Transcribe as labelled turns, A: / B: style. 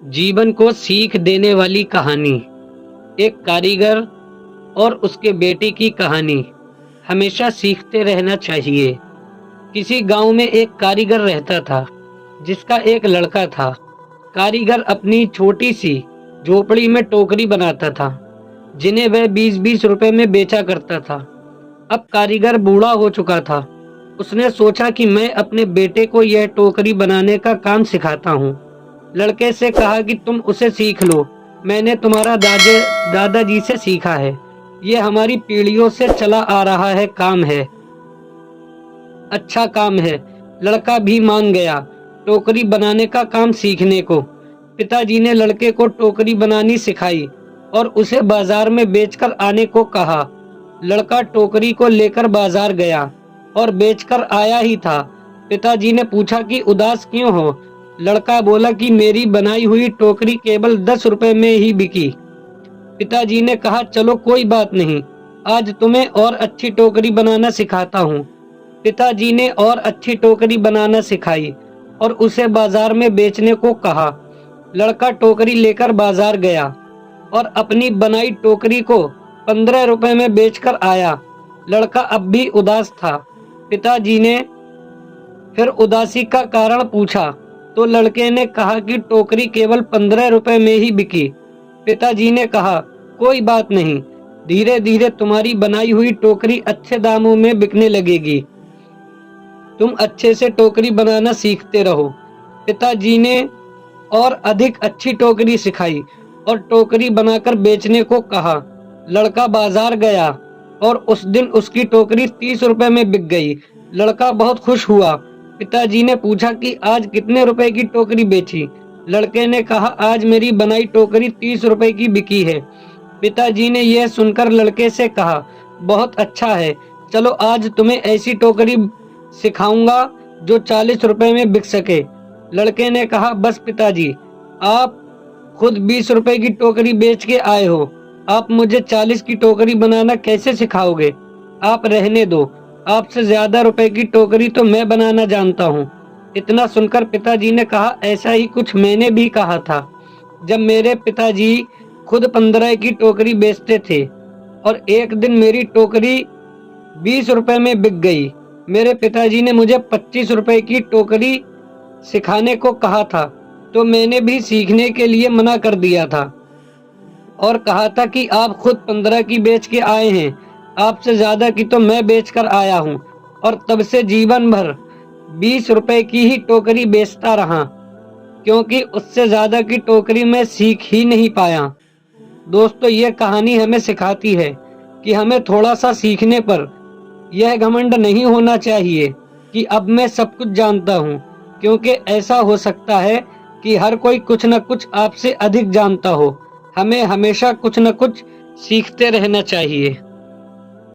A: जीवन को सीख देने वाली कहानी। एक कारीगर और उसके बेटे की कहानी। हमेशा सीखते रहना चाहिए। किसी गांव में एक कारीगर रहता था, जिसका एक लड़का था। कारीगर अपनी छोटी सी झोपड़ी में टोकरी बनाता था, जिन्हें वह 20-20 रुपए में बेचा करता था। अब कारीगर बूढ़ा हो चुका था। उसने सोचा कि मैं अपने बेटे को यह टोकरी बनाने का काम सिखाता हूँ। लड़के से कहा कि तुम उसे सीख लो, मैंने तुम्हारा दादाजी से सीखा है। ये हमारी पीढ़ियों से चला आ रहा है काम है, अच्छा काम है। लड़का भी मान गया टोकरी बनाने का काम सीखने को। पिताजी ने लड़के को टोकरी बनानी सिखाई और उसे बाजार में बेचकर आने को कहा। लड़का टोकरी को लेकर बाजार गया और बेचकर आया ही था। पिताजी ने पूछा कि उदास क्यों हो? लड़का बोला कि मेरी बनाई हुई टोकरी केवल 10 रुपए में ही बिकी। पिताजी ने कहा चलो कोई बात नहीं, आज तुम्हें और अच्छी टोकरी बनाना सिखाता हूँ। पिताजी ने और अच्छी टोकरी बनाना सिखाई और उसे बाजार में बेचने को कहा। लड़का टोकरी लेकर बाजार गया और अपनी बनाई टोकरी को 15 रुपए में बेचकर आया। लड़का अब भी उदास था। पिताजी ने फिर उदासी का कारण पूछा तो लड़के ने कहा कि टोकरी केवल 15 रुपए में ही बिकी। पिताजी ने कहा कोई बात नहीं, धीरे धीरे तुम्हारी बनाई हुई टोकरी अच्छे दामों में बिकने लगेगी। तुम अच्छे से टोकरी बनाना सीखते रहो। पिताजी ने और अधिक अच्छी टोकरी सिखाई और टोकरी बनाकर बेचने को कहा। लड़का बाजार गया और उस दिन उसकी टोकरी 30 रुपए में बिक गई। लड़का बहुत खुश हुआ। पिताजी ने पूछा कि आज कितने रुपए की टोकरी बेची? लड़के ने कहा आज मेरी बनाई टोकरी 30 रुपए की बिकी है। पिताजी ने यह सुनकर लड़के से कहा बहुत अच्छा है, चलो आज तुम्हें ऐसी टोकरी सिखाऊंगा जो 40 रुपए में बिक सके। लड़के ने कहा बस पिताजी, आप खुद 20 रुपए की टोकरी बेच के आए हो, आप मुझे 40 की टोकरी बनाना कैसे सिखाओगे? आप रहने दो, आपसे ज्यादा रुपए की टोकरी तो मैं बनाना जानता हूँ। इतना सुनकर पिताजी ने कहा ऐसा ही कुछ मैंने भी कहा था, जब मेरे पिताजी खुद 15 की टोकरी बेचते थे और एक दिन मेरी टोकरी 20 रुपए में बिक गई। मेरे पिताजी ने मुझे 25 रुपए की टोकरी सिखाने को कहा था, तो मैंने भी सीखने के लिए मना कर दिया था और कहा था कि आप खुद 15 की बेच के आए हैं, आपसे ज्यादा की तो मैं बेच कर आया हूँ। और तब से जीवन भर 20 रुपए की ही टोकरी बेचता रहा, क्योंकि उससे ज्यादा की टोकरी मैं सीख ही नहीं पाया। दोस्तों, ये कहानी हमें सिखाती है कि हमें थोड़ा सा सीखने पर यह घमंड नहीं होना चाहिए कि अब मैं सब कुछ जानता हूँ, क्योंकि ऐसा हो सकता है कि हर कोई कुछ न कुछ आपसे अधिक जानता हो। हमें हमेशा कुछ न कुछ सीखते रहना चाहिए।